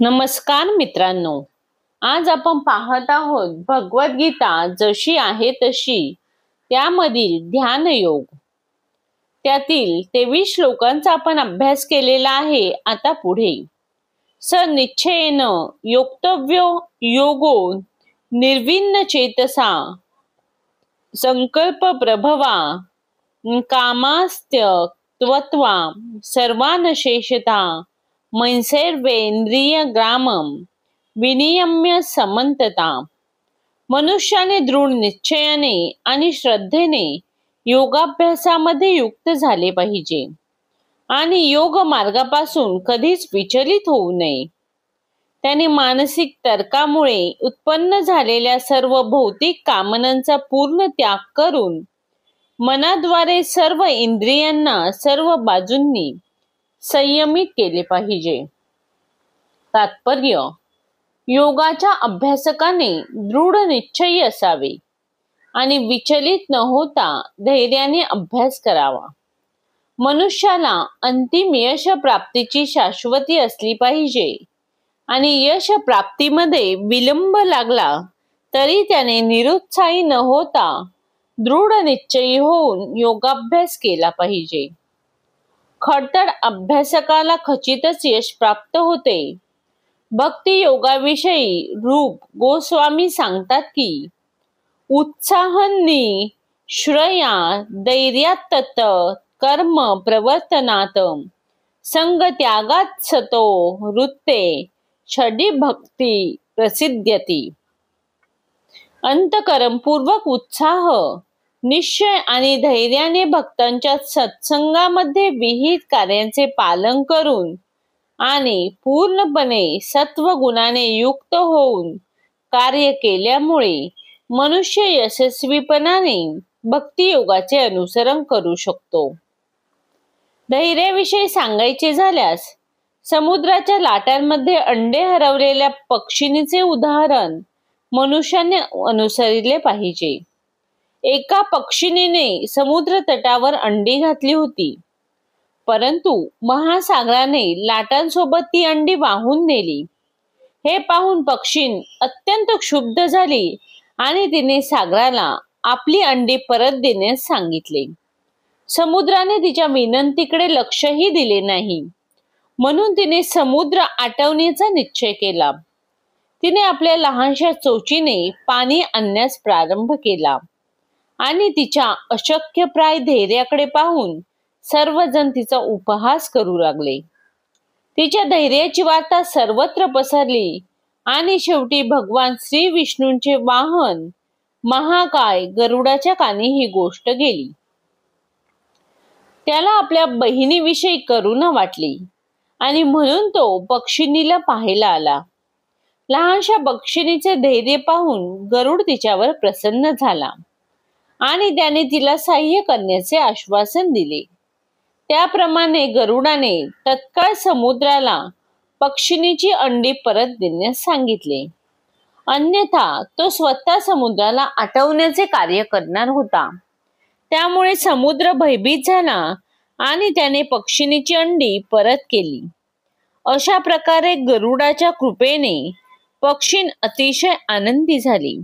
नमस्कार मित्रांनो, आज आपण पाहत आहोत भगवद्गीता जशी आहे तशी त्यामधील ध्यान योग. त्यातील 23 श्लोकांचा आपण अभ्यास केलेला आहे. आता पुढे स निश्चयेन योक्तव्यो योगो निर्विण्ण चेतसा संकल्प प्रभवा कामास्त्य त्वत्वा सर्वान शेषता मैसर्वेंद्रिय ग्रामम विनियम्य समंतता. मनुष्याने दृढ निश्चयाने आणि श्रद्धेने योगाभ्यासामध्ये युक्त झाले पाहिजे आणि योग मार्गापासून कधीच विचलित होऊ नये. त्याने मानसिक तर्कामुळे उत्पन्न झालेल्या सर्व भौतिक कामनांचा पूर्ण त्याग करून मनाद्वारे सर्व इंद्रियांना सर्व बाजूंनी संयमित केले पाहिजे. तात्पर्य: योगाच्या अभ्यासकाने दृढ निश्चयी असावे आणि विचलित न होता धैर्याने अभ्यास करावा. मनुष्याला अंतिम यश प्राप्तीची शाश्वती असली पाहिजे आणि यश प्राप्तीमध्ये विलंब लागला तरी त्याने निरुत्साही न होता दृढ निश्चयी होऊन योगाभ्यास केला पाहिजे. खडतर अभ्यासकाला खचितच यश प्राप्त होते. भक्ती योगाविषयी रूप गोस्वामी सांगतात की उत्साहनी श्रया धैर्यात तत कर्म प्रवर्तनात संग त्यागात सतो वृत्ते षडी भक्ती प्रसिद्ध्यती. अंतःकरणपूर्वक उत्साह, निश्चय आणि धैर्याने भक्तांच्या सत्संगामध्ये विहित कार्यांचे पालन करून आणि पूर्णपणे सत्वगुणाने युक्त होऊन कार्य केल्यामुळे मनुष्य यशस्वीपणाने भक्ती योगाचे अनुसरण करू शकतो. धैर्याविषयी सांगायचे झाल्यास समुद्राच्या लाटांमध्ये अंडे हरवलेल्या पक्षिणीचे उदाहरण मनुष्याने अनुसरले पाहिजे. एका पक्षिणीने समुद्र तटावर अंडी घातली होती, परंतु महासागराने लाटांसोबत ती अंडी वाहून नेली. हे पाहून पक्षीण अत्यंत क्षुब्ध झाली आणि तिने सागराला आपली अंडी परत देण्यास सांगितले. समुद्राने तिच्या विनंतीकडे लक्षही दिले नाही, म्हणून तिने समुद्र आटवण्याचा निश्चय केला. तिने आपल्या लहानशा चोचीने पाणी आणण्यास प्रारंभ केला आणि तिच्या अशक्यप्राय धैर्याकडे पाहून सर्वजण तिचा उपहास करू लागले. तिच्या धैर्याची वार्ता सर्वत्र पसरली आणि शेवटी भगवान श्री विष्णूंचे वाहन महाकाय गरुडाच्या कानी ही गोष्ट गेली. त्याला आपल्या बहिणीविषयी करुणा वाटली आणि म्हणून तो पक्षिणीला पाहायला आला. लहानशा पक्षिणीचे धैर्य पाहून गरुड तिच्यावर प्रसन्न झाला आणि त्याने तिला सहाय्य करण्याचे आश्वासन दिले. त्याप्रमाणे गरुडाने तत्काळ समुद्राला पक्षिणीची अंडी परत देण्यास सांगितले. अन्यथा तो स्वतः समुद्राला आटवण्याचे कार्य करणार होता. त्यामुळे समुद्र भयभीत झाला आणि त्याने पक्षिणीची अंडी परत केली. अशा प्रकारे गरुडाच्या कृपेने पक्षीण अतिशय आनंदी झाली.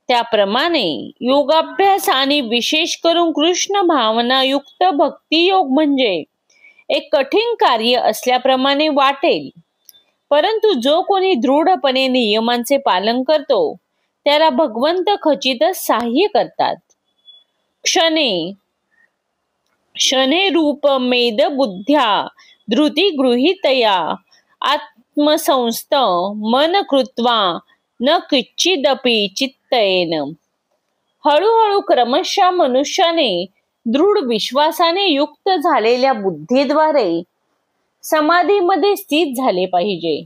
त्याप्रमाणे योगाभ्यास आणि विशेष करून कृष्ण भावनायुक्त भक्ती योग म्हणजे एक कठीण कार्य असल्याप्रमाणे वाटेल, परंतु जो कोणी दृढपणे नियमांचे पालन करतो त्याला भगवंत खचितच सहाय्य करतात. क्षणे रूप मेद बुद्ध्या धृती गृहीतया आत्मसंस्थ मन कृत्वा न किंचिदपि चित्तयेन. हळूहळू क्रमशः मनुष्याने दृढ विश्वासाने युक्त झालेल्या बुद्धीद्वारे समाधीमध्ये स्थित झाले पाहिजे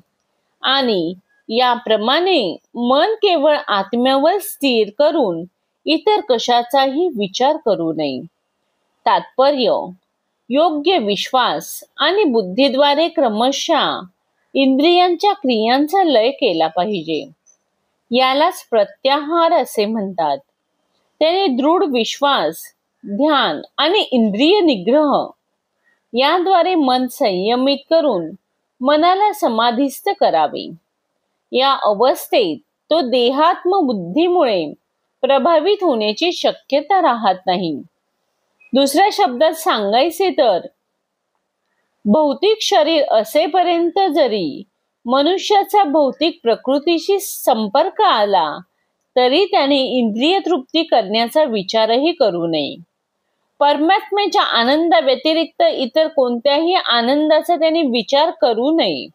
आणि याप्रमाणे मन केवळ आत्म्यावर स्थिर करून इतर कशाचाही विचार करू नये. तात्पर्य: योग्य विश्वास आणि बुद्धीद्वारे क्रमशः इंद्रियांच्या क्रियांचा लय केला पाहिजे. यालाच प्रत्याहार असे म्हणतात. त्याने दृढ विश्वास, ध्यान आणि इंद्रिय निग्रह याद्वारे मन संयमित करून मनाला समाधिस्थ करावे. या अवस्थेत तो देहात्म बुद्धीमुळे प्रभावित होण्याची शक्यता राहत नाही. दुसऱ्या शब्दात सांगायचे तर भौतिक शरीर असेपर्यंत जरी मनुष्याचा भौतिक प्रकृतीशी संपर्क आला तरी त्याने इंद्रिय तृप्ती करण्याचा विचारही करू नये. परमात्म्याच्या आनंदा व्यतिरिक्त इतर कोणत्याही आनंदाचा त्याने विचार करू नये.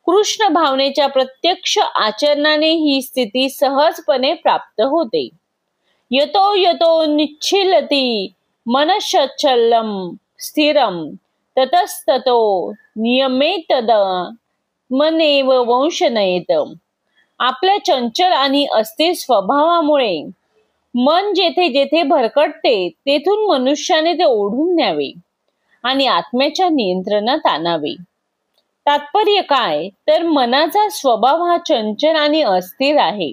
कृष्ण भावनेच्या प्रत्यक्ष आचरणाने ही स्थिती सहजपणे प्राप्त होते. यतो यतो निच्छिलती मनश्चलम स्थिरम ततस्ततो नियमेतद मनेव वंशनयेत. आपल्या चंचल आणि अस्थिर स्वभावामुळे मन जेथे जेथे भरकटते तेथून मनुष्याने ते ओढून न्यावे आणि आत्म्याच्या नियंत्रणात आणावे. तात्पर्य काय तर मनाचा स्वभाव हा चंचल आणि अस्थिर आहे,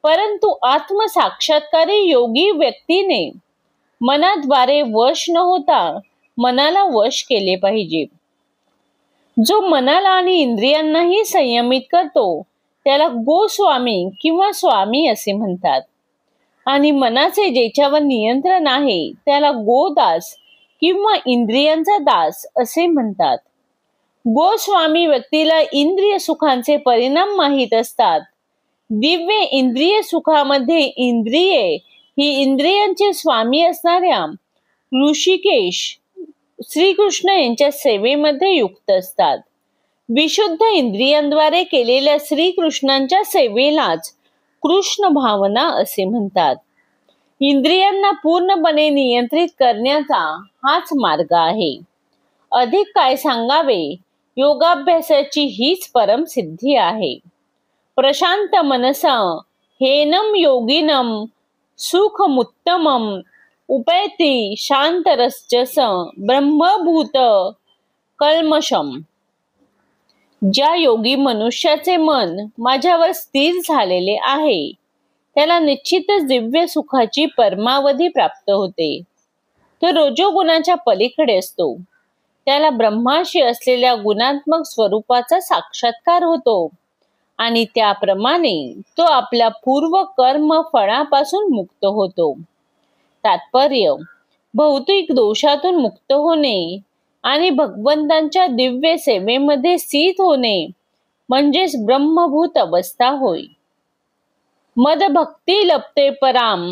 परंतु आत्मसाक्षात्कारी योगी व्यक्तीने मनाद्वारे वश न होता मनाला वश केले पाहिजे. जो मनाला आणि इंद्रियांनाही संयमित करतो त्याला गोस्वामी किंवा स्वामी असे म्हणतात, आणि मनाचे ज्याच्यावर नियंत्रण आहे त्याला गोदास किंवा इंद्रियांचा दास असे म्हणतात. गोस्वामी व्यक्तीला इंद्रिय सुखांचे परिणाम माहीत असतात. दिव्य इंद्रिय सुखामध्ये इंद्रिये ही इंद्रियांचे स्वामी असणाऱ्या ऋषिकेश श्रीकृष्ण यांच्या सेवेमध्ये युक्त असतात. विशुद्ध इंद्रियांद्वारे केलेल्या श्रीकृष्णांच्या सेवेलाच कृष्ण भावना असे म्हणतात. इंद्रियांना पूर्णपणे नियंत्रित करण्याचा हाच मार्ग आहे. अधिक काय सांगावे, योगाभ्यासाची हीच परम सिद्धी आहे. प्रशांत मनसा हेनम योगिनम सुखमुत्तमम उपैति शांतरस्जस ब्रह्मभूत कल्मषम. ज्या योगी मनुष्याचे मन माझ्यावर स्थिर झालेले आहे त्याला निश्चितच दिव्य सुखाची परमावधी प्राप्त होते. तो रजोगुणाच्या पलीकडे असतो. त्याला ब्रह्माशी असलेल्या गुणात्मक स्वरूपाचा साक्षात्कार होतो आणि त्याप्रमाणे तो आपल्या पूर्व कर्म फळापासून मुक्त होतो. तात्पर्य भौतिक दोषातून मुक्त होणे आणि भगवंतांच्या दिव्य सेवेमध्ये स्थित होणे म्हणजेच ब्रह्मभूत अवस्था होय. मद भक्ती लपते पराम.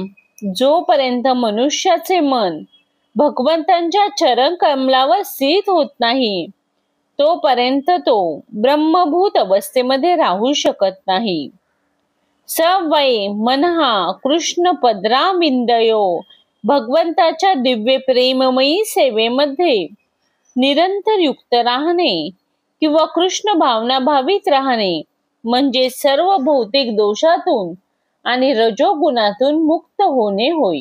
जोपर्यंत मनुष्याचे मन भगवंतांच्या चरण कमलावर स्थित होत नाही तोपर्यंत तो ब्रह्मभूत अवस्थेमध्ये राहू शकत नाही. स वै मनहा कृष्ण पद्राविंदयो. भगवंताच्या दिव्य प्रेममयी सेवेमध्ये निरंतर युक्त राहणे किंवा कृष्ण भावना भावित राहणे म्हणजे सर्व भौतिक दोषातून आणि रजोगुणातून मुक्त होणे होय.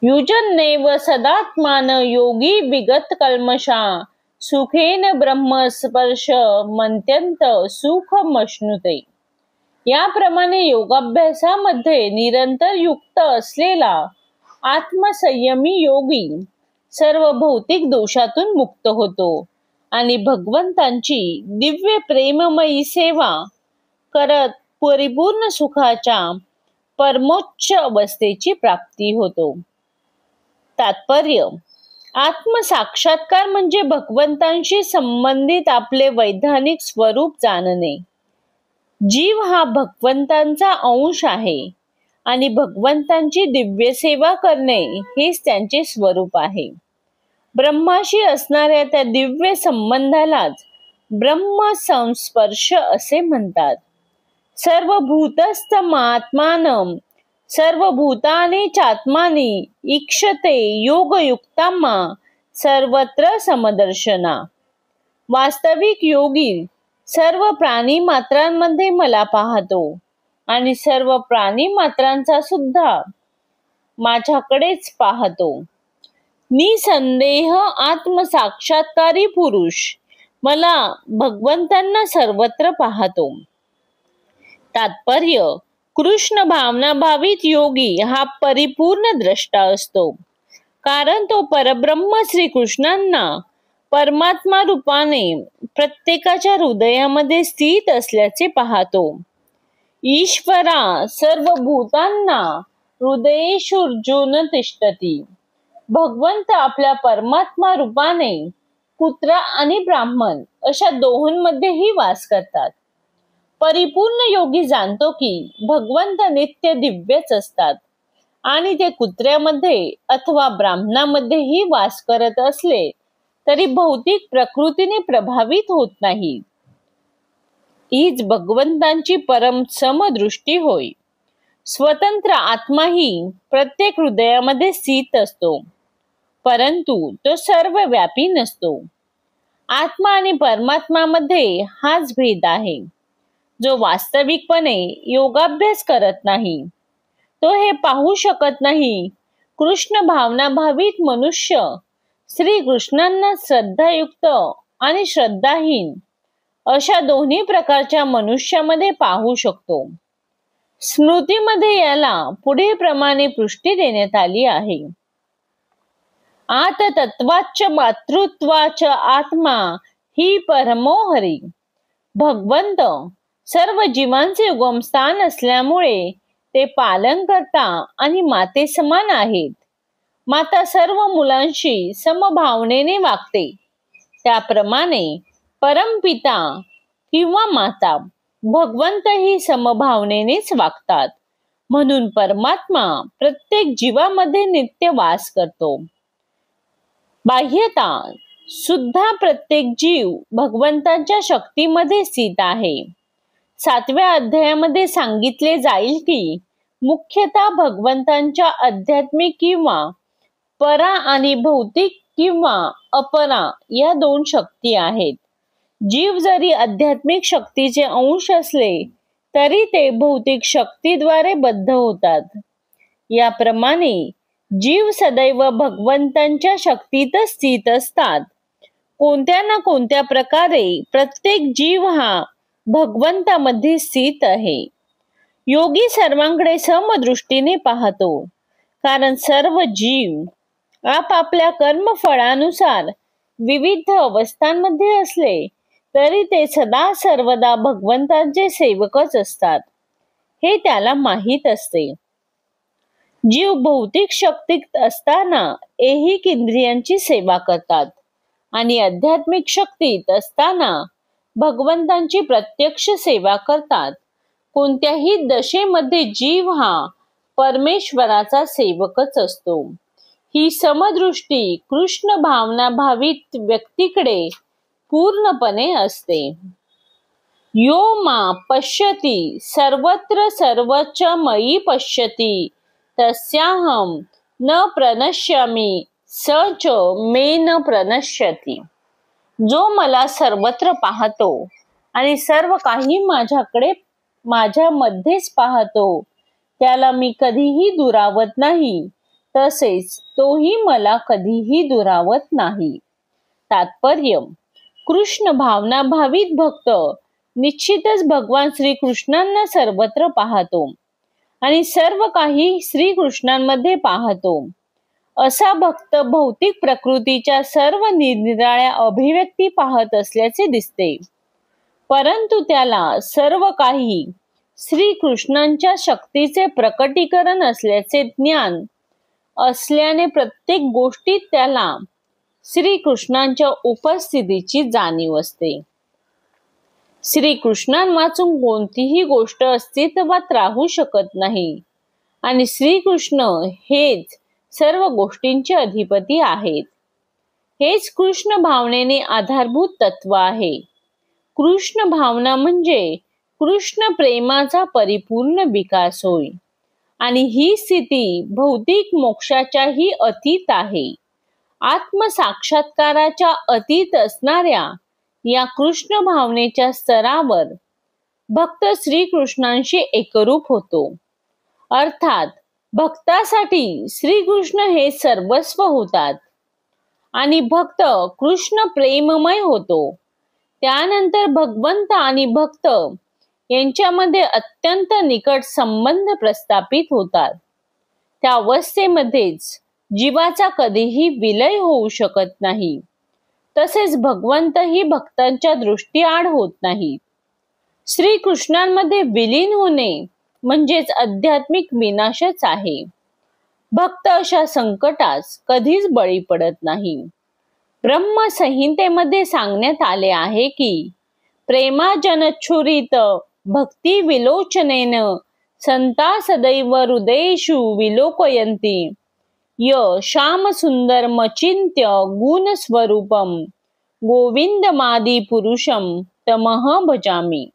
युजन्नेव सदात्मान योगी विगत कल्मषा सुखेन ब्रह्मस्पर्श मंत्यंत सुखमश्नुते. याप्रमाणे योगाभ्यासामध्ये निरंतर युक्त असलेला आत्मसंयमी योगी सर्व भौतिक दोषातून मुक्त होतो आणि भगवंतांची दिव्य प्रेममयी सेवा करत परिपूर्ण सुखाच्या परमोच्च अवस्थेची प्राप्ती होतो. तात्पर्य आत्मसाक्षात्कार म्हणजे भगवंतांशी संबंधित आपले वैधानिक स्वरूप जाणणे. जीव हा भगवंतांचा अंश आहे आणि भगवंतांची दिव्य सेवा करणे हेच त्यांचे स्वरूप आहे. ब्रह्माशी असणाऱ्या त्या दिव्य संबंधालाच ब्रह्म संस्पर्श असे म्हणतात. सर्व भूतस्थ महात्मानं सर्वभूतानि चात्मानि ईक्षते योगयुक्तामा सर्वत्र समदर्शना. वास्तविक योगी सर्व प्राणी मात्रांमध्ये मला पाहतो आणि सर्व प्राणी मात्रांचा सुद्धा माझ्याकडेच पाहतो. निसंदेह आत्मसाक्षात्कारी पुरुष मला भगवंतांना सर्वत्र पाहतो. तात्पर्य कृष्ण भावना भावित योगी हा परिपूर्ण द्रष्टा असतो, कारण तो परब्रह्म श्रीकृष्णांना परमात्मा रूपाने प्रत्येकाच्या हृदयामध्ये स्थित असल्याचे पाहतो. ईश्वरा सर्व भूतांना हृदयेषुर्जुन तिष्ठती. भगवंत आपल्या परमात्मा रूपाने कुत्रा आणि ब्राह्मण अशा दोहोंमध्येही वास करतात. परिपूर्ण योगी जाणतो की भगवंत नित्य दिव्यच असतात आणि ते कुत्र्यामध्ये अथवा ब्राह्मणामध्येही वास करत असले तरी भौतिक प्रकृतीने प्रभावित होत नाही. हीच भगवंतांची परम समदृष्टी होय. स्वतंत्र आत्माही प्रत्येक हृदयामध्ये स्थित असतो, परंतु तो सर्वव्यापी नसतो. आत्मा आणि परमात्मामध्ये हाच भेद आहे. जो वास्तविकपणे योगाभ्यास करत नाही तो हे पाहू शकत नाही. कृष्ण भावनाभावित मनुष्य श्री कृष्णांना श्रद्धायुक्त आणि श्रद्धाहीन अशा दोन्ही प्रकारच्या मनुष्यामध्ये पाहू शकतो. स्मृतीमध्ये याला पुढील प्रमाणे पुष्टी देण्यात आली आहे. आत्तत्वाच्च मातृत्वाच आत्मा ही परमो हरी. भगवंत सर्व जीवांचे उगमस्थान असल्यामुळे ते पालनकर्ता आणि माते समान आहेत. माता सर्व मुलांशी समभावनेने वागते, त्याप्रमाणे परमपिता किंवा माता भगवंतही समभावनेनेच वागतात. म्हणून परमात्मा प्रत्येक जीवामध्ये नित्य वास करतो. बाह्यता सुद्धा प्रत्येक जीव भगवंताच्या शक्तीमध्ये स्थित आहे. 7व्या अध्यायामध्ये सांगितले जाईल की मुख्यतः भगवंतांच्या आध्यात्मिक किंवा परा आणि भौतिक किंवा अपरा या दोन शक्ती आहेत. जीव जरी आध्यात्मिक शक्तीचे अंश असले तरी ते भौतिक शक्तीद्वारे बद्ध होतात. याप्रमाणे जीव सदैव भगवंतांच्या शक्तीतच स्थित असतात. कोणत्या ना कोणत्या प्रकारे प्रत्येक जीव हा भगवंतामध्ये स्थित आहे. योगी सर्वांकडे समदृष्टीने पाहतो, कारण सर्व जीव आपापल्या कर्मफळानुसार विविध अवस्थांमध्ये असले तरी ते सदा सर्वदा भगवंतांचे सेवकच असतात, हे त्याला माहीत असते. जीव भौतिक शक्तीत असताना ऐहिक इंद्रियांची सेवा करतात आणि आध्यात्मिक शक्तीत असताना भगवंतांची प्रत्यक्ष सेवा करतात. कोणत्याही दशेमध्ये जीव हा परमेश्वराचा सेवकच असतो. ही समदृष्टी कृष्ण भावना भावित व्यक्तीकडे पूर्णपणे असते. यो मा पश्यति सर्वत्र सर्वच मयि पश्यति तस्याहं न प्रणश्यामि स च मे न प्रणश्यति. जो मला सर्वत्र पाहतो आणि सर्व काही माझ्यामध्येच पाहतो त्याला मी कधीही दुरावत नाही, तसेच तोही मला कधीही दुरावत नाही. तात्पर्य: कृष्ण भावना भावित भक्त निश्चितच भगवान श्रीकृष्णांना सर्वत्र पाहतो आणि सर्व काही श्रीकृष्णांमध्ये पाहतो. असा भक्त भौतिक प्रकृतीच्या सर्व निरनिराळ्या अभिव्यक्ती पाहत असल्याचे दिसते, परंतु त्याला सर्व काही श्रीकृष्णांच्या शक्तीचे प्रकटीकरण असल्याचे ज्ञान असल्याने प्रत्येक गोष्टीत त्याला श्रीकृष्णांच्या उपस्थितीची जाणीव असते. श्रीकृष्णांवाचून कोणतीही गोष्ट अस्तित्वात राहू शकत नाही आणि श्रीकृष्ण हेच सर्व गोष्टींचे अधिपती आहेत. हेच कृष्ण भावनेने आधारभूत तत्व आहे. कृष्ण भावना म्हणजे कृष्ण प्रेमाचा परिपूर्ण विकास होय आणि ही स्थिती भौतिक मोक्षाच्याही अतीत आहे. आत्मसाक्षात्काराच्या अतीत असणाऱ्या या कृष्ण भावनेच्या स्तरावर भक्त श्रीकृष्णांशी एकरूप होतो. अर्थात भक्तासाठी श्रीकृष्ण हे सर्वस्व होतात आणि भक्त कृष्ण प्रेममय होतो. त्यानंतर भगवंत आणि भक्त यांच्यामध्ये अत्यंत निकट संबंध प्रस्थापित होतात. त्या अवस्थेमध्येच जीवाचा कधीही विलय होऊ शकत नाही. तसेच भगवंतही भक्तांच्या दृष्टीआड होत नाहीत. श्रीकृष्णांमध्ये विलीन होणे म्हणजेच आध्यात्मिक विनाशच आहे. भक्त अशा संकटास कधीच बळी पडत नाही. ब्रह्मसंहितेमध्ये सांगण्यात आले आहे की प्रेमाजनच्छुरित भक्ती विलोचनेन संता सदैव हृदयेषु विलोकयन्ति य श्याम सुंदर मचिंत्य गुण स्वरूपम गोविंदमादि पुरुषम तमह भजामी.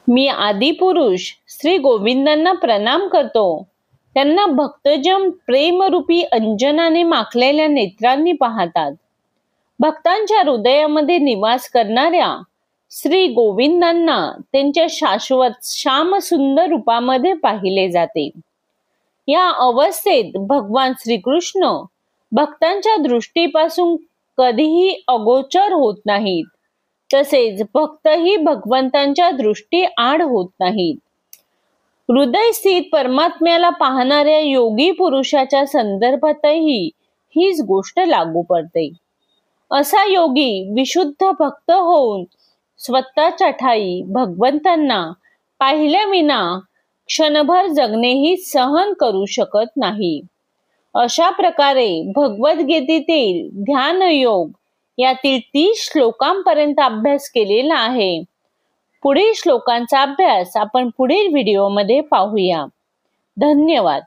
मी आदिपुरुष श्री गोविंदांना प्रणाम करतो. त्यांना भक्तजन प्रेमरूपी अंजनाने माखलेल्या नेत्रांनी पाहतात. भक्तांच्या हृदयामध्ये निवास करणाऱ्या श्री गोविंदांना त्यांच्या शाश्वत श्यामसुंदर रूपामध्ये पाहिले जाते. या अवस्थेत भगवान श्रीकृष्ण भक्तांच्या दृष्टीपासून कधीही अगोचर होत नाहीत. तसेच भक्तही भगवंतांच्या दृष्टी आड होत नाहीत. हृदय स्थित परमात्म्याला पाहणाऱ्या योगी पुरुषाच्या संदर्भातही हीच गोष्ट लागू पडते. असा योगी विशुद्ध भक्त होऊन स्वतःच्या ठाई भगवंतांना पाहिल्याविना क्षणभर जगणेही सहन करू शकत नाही. अशा प्रकारे भगवद्गीतेतील ध्यान योग यातील 30 श्लोकांपर्यंत अभ्यास केलेला आहे. पुढील श्लोकांचा अभ्यास आपण पुढील व्हिडिओमध्ये पाहूया. धन्यवाद.